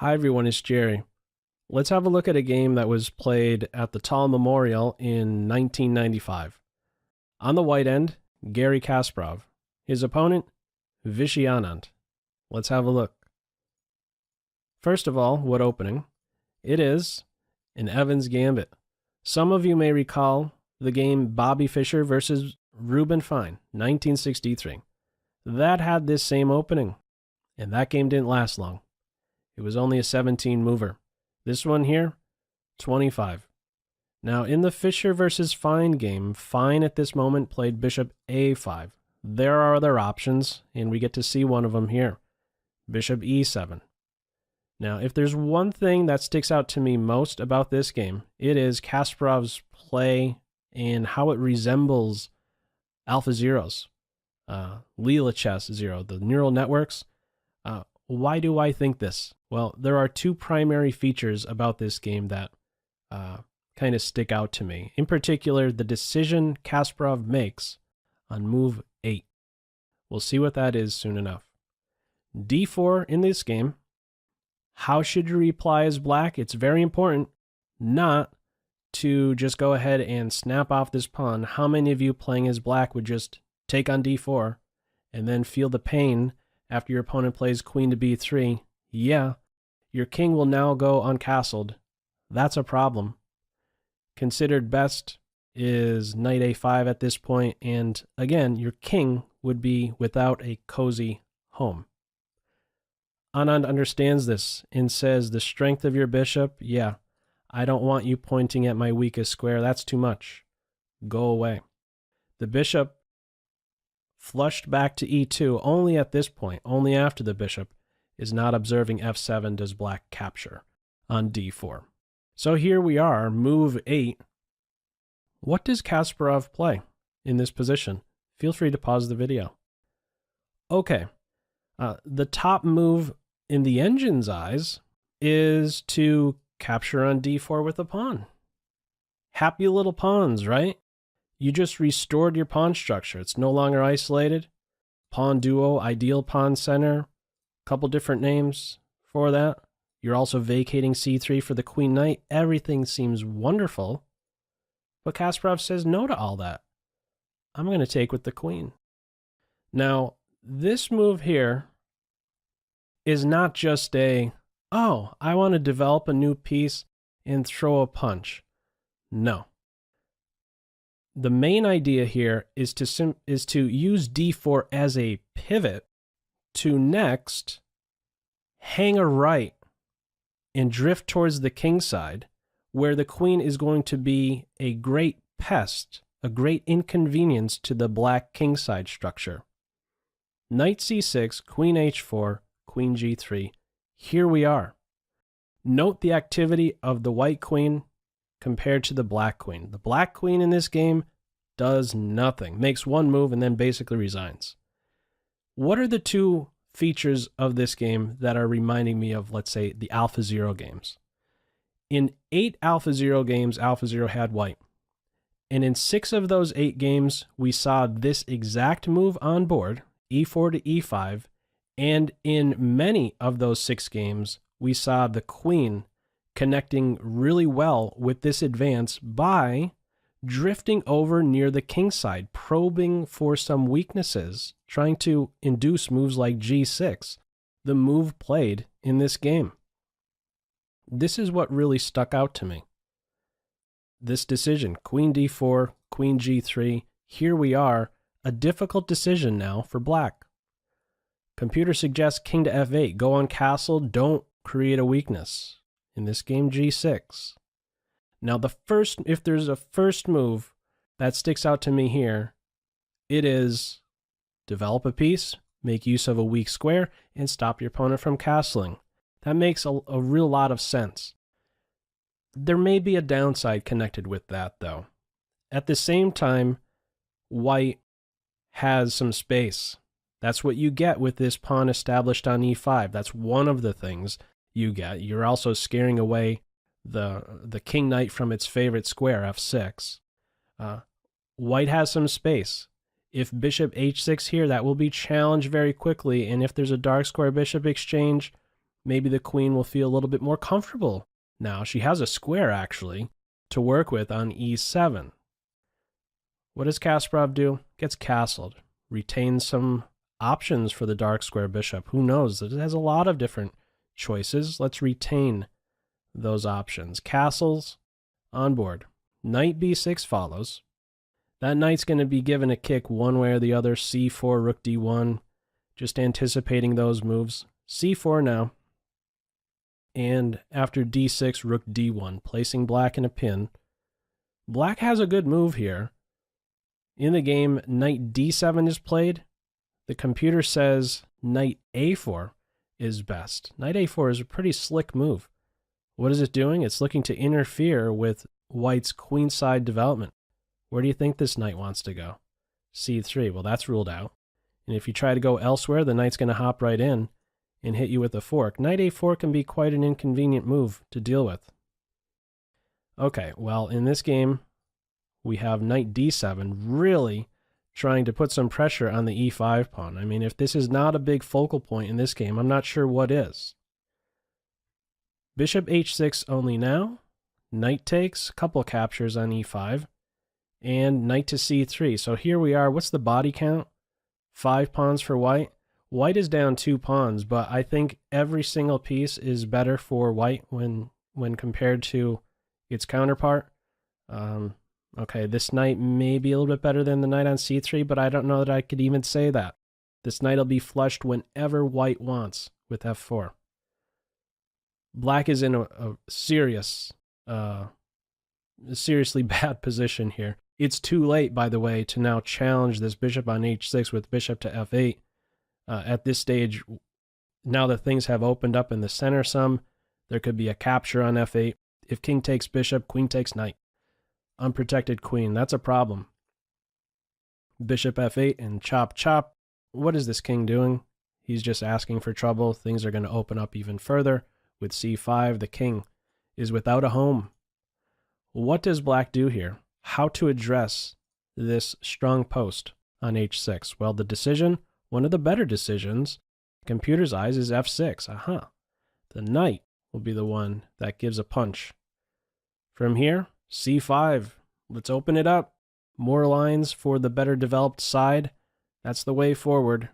Hi everyone, it's Jerry. Let's have a look at a game that was played at the Tall Memorial in 1995. On the white end, Garry Kasparov. His opponent, Vishy Anand. Let's have a look. First of all, what opening? It is an Evans Gambit. Some of you may recall the game Bobby Fischer versus Reuben Fine, 1963. That had this same opening, and that game didn't last long. It was only a 17 mover. This one here, 25. Now, in the Fischer versus Fine game, Fine at this moment played bishop a5. There are other options, and we get to see one of them here. Bishop e7. Now, if there's one thing that sticks out to me most about this game, it is Kasparov's play and how it resembles AlphaZero's, Leela Chess Zero, the neural networks. Why do I think this? Well, there are two primary features about this game that kind of stick out to me. In particular, the decision Kasparov makes on move 8. We'll see what that is soon enough. d4 in this game. How should you reply as black? It's very important not to just go ahead and snap off this pawn. How many of you playing as black would just take on d4 and then feel the pain after your opponent plays queen to b3? Yeah, your king will now go uncastled. That's a problem. Considered best is knight a5 at this point, and again, your king would be without a cozy home. Anand understands this and says, the strength of your bishop, yeah, I don't want you pointing at my weakest square. That's too much. Go away. The bishop flushed back to e2 only at this point, only after the bishop is not observing f7 does black capture on d4. So here we are, move 8. What does Kasparov play in this position? Feel free to pause the video. Okay, the top move in the engine's eyes is to capture on d4 with a pawn. Happy little pawns, right? You just restored your pawn structure. It's no longer isolated. Pawn duo, ideal pawn center, couple different names for that. You're also vacating c3 for the queen knight. Everything seems wonderful. But Kasparov says no to all that. I'm going to take with the queen. Now, this move here is not just a, oh, I want to develop a new piece and throw a punch. No. The main idea here is to use d4 as a pivot to next hang a right and drift towards the king side, where the queen is going to be a great pest, a great inconvenience to the black king side structure. Knight c6, queen h4, queen g3. Here we are. Note the activity of the white queen compared to the black queen. The black queen in this game does nothing, makes one move and then basically resigns. What are the two features of this game that are reminding me of, let's say, the AlphaZero games? In 8 AlphaZero games, AlphaZero had white. And in 6 of those 8 games, we saw this exact move on board, e4 to e5. And in many of those 6 games, we saw the queen connecting really well with this advance by drifting over near the king side, probing for some weaknesses, trying to induce moves like g6, the move played in this game. This is what really stuck out to me. This decision, queen d4, queen g3, here we are, a difficult decision now for black. Computer suggests king to f8, go on castle, don't create a weakness. In this game, g6. Now, if there's a first move that sticks out to me here, it is develop a piece, make use of a weak square, and stop your opponent from castling. That makes a real lot of sense. There may be a downside connected with that, though. At the same time, white has some space. That's what you get with this pawn established on e5. That's one of the things you get. You're also scaring away the king knight from its favorite square, f6. White has some space. If bishop h6 here, that will be challenged very quickly, and if there's a dark square bishop exchange, maybe the queen will feel a little bit more comfortable now. She has a square, actually, to work with on e7. What does Kasparov do? Gets castled. Retains some options for the dark square bishop. Who knows? It has a lot of different choices. Let's retain those options. Castles on board. Knight b6 follows. That knight's going to be given a kick one way or the other. c4, rook d1. Just anticipating those moves. c4 now. And after d6, rook d1, placing black in a pin. Black has a good move here. In the game, knight d7 is played. The computer says knight a4 is best. Knight a4 is a pretty slick move. What is it doing? It's looking to interfere with white's queenside development. Where do you think this knight wants to go? c3. Well, that's ruled out. And if you try to go elsewhere, the knight's going to hop right in and hit you with a fork. Knight a4 can be quite an inconvenient move to deal with. Okay, well, in this game, we have knight d7 really trying to put some pressure on the e5 pawn. I mean, if this is not a big focal point in this game, I'm not sure what is. Bishop h6 only now. Knight takes, couple captures on e5, and knight to c3. So here we are. What's the body count? 5 pawns for white. White is down 2 pawns, but I think every single piece is better for white when compared to its counterpart. Okay, this knight may be a little bit better than the knight on c3, but I don't know that I could even say that. This knight will be flushed whenever white wants with f4. Black is in a seriously bad position here. It's too late, by the way, to now challenge this bishop on h6 with bishop to f8. At this stage, now that things have opened up in the center some, there could be a capture on f8. If king takes bishop, queen takes knight. Unprotected queen, that's a problem. Bishop f8 and chop chop. What is this king doing? He's just asking for trouble. Things are going to open up even further. With c5, the king is without a home. What does black do here? How to address this strong post on h6? Well, the decision, one of the better decisions, computer's eyes, is f6. The knight will be the one that gives a punch. From here, c5. Let's open it up. More lines for the better developed side. That's the way forward.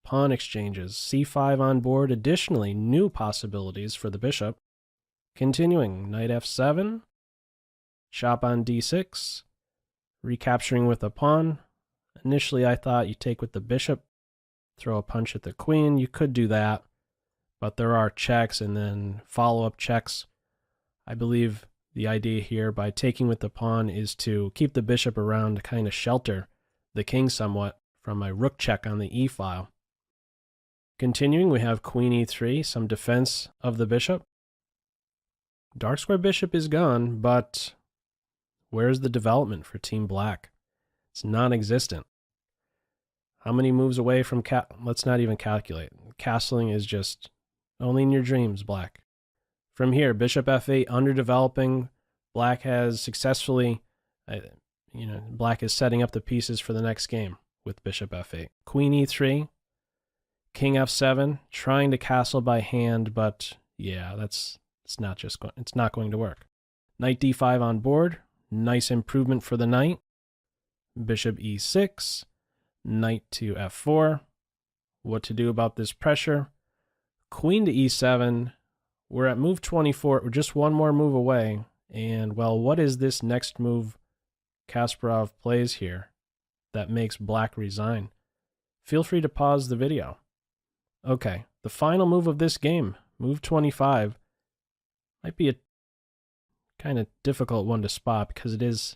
Pawn exchanges. c5 on board. Additionally, new possibilities for the bishop. Continuing. Knight f7. Chop on d6. Recapturing with a pawn. Initially, I thought you take with the bishop. Throw a punch at the queen. You could do that. But there are checks and then follow-up checks. I believe the idea here by taking with the pawn is to keep the bishop around to kind of shelter the king somewhat from a rook check on the e-file. Continuing, we have queen e3, some defense of the bishop. Dark square bishop is gone, but where's the development for Team Black? It's non-existent. How many moves away from let's not even calculate. Castling is just only in your dreams, Black. From here, bishop f8, underdeveloping. Black has successfully, Black is setting up the pieces for the next game with bishop f8. Queen e3, king f7, trying to castle by hand, but yeah, it's not going to work. Knight d5 on board, nice improvement for the knight. Bishop e6, knight to f4. What to do about this pressure? Queen to e7. We're at move 24. We're just one more move away. And, well, what is this next move Kasparov plays here that makes Black resign? Feel free to pause the video. Okay, the final move of this game, move 25, might be a kind of difficult one to spot because it is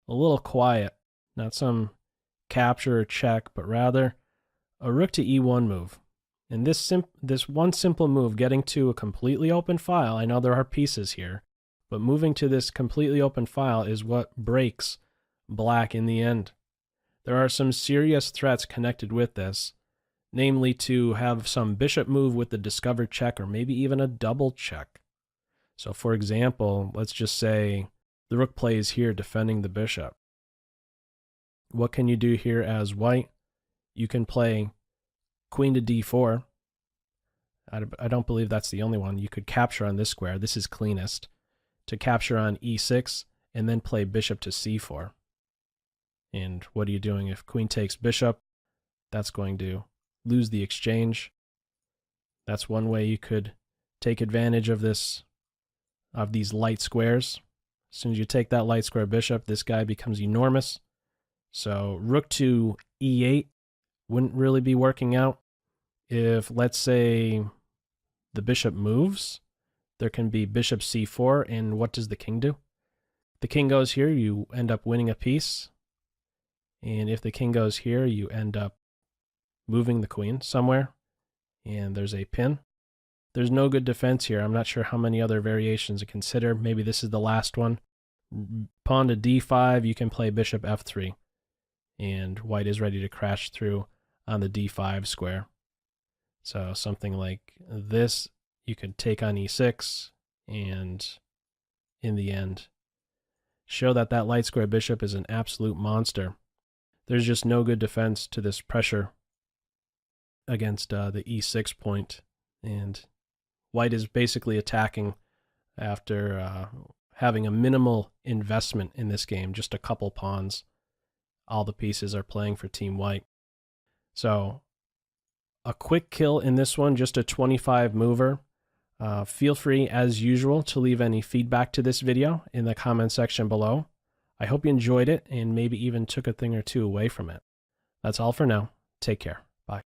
a little quiet. Not some capture or check, but rather a rook to e1 move. And this one simple move, getting to a completely open file, I know there are pieces here, but moving to this completely open file is what breaks Black in the end. There are some serious threats connected with this, namely to have some bishop move with the discovered check or maybe even a double check. So for example, let's just say the rook plays here defending the bishop. What can you do here as white? You can play queen to d4. I don't believe that's the only one. You could capture on this square. This is cleanest. To capture on e6 and then play bishop to c4. And what are you doing? If queen takes bishop, that's going to lose the exchange. That's one way you could take advantage of this, of these light squares. As soon as you take that light square bishop, this guy becomes enormous. So rook to e8 wouldn't really be working out. If, let's say, the bishop moves, there can be bishop c4, and what does the king do? The king goes here, you end up winning a piece. And if the king goes here, you end up moving the queen somewhere, and there's a pin. There's no good defense here. I'm not sure how many other variations to consider. Maybe this is the last one. Pawn to d5, you can play bishop f3, and white is ready to crash through on the d5 square. So something like this, you could take on e6, and in the end, show that that light square bishop is an absolute monster. There's just no good defense to this pressure against the e6 point, and white is basically attacking after having a minimal investment in this game, just a couple pawns. All the pieces are playing for Team White. So a quick kill in this one, just a 25 mover. Feel free, as usual, to leave any feedback to this video in the comment section below. I hope you enjoyed it and maybe even took a thing or two away from it. That's all for now. Take care. Bye.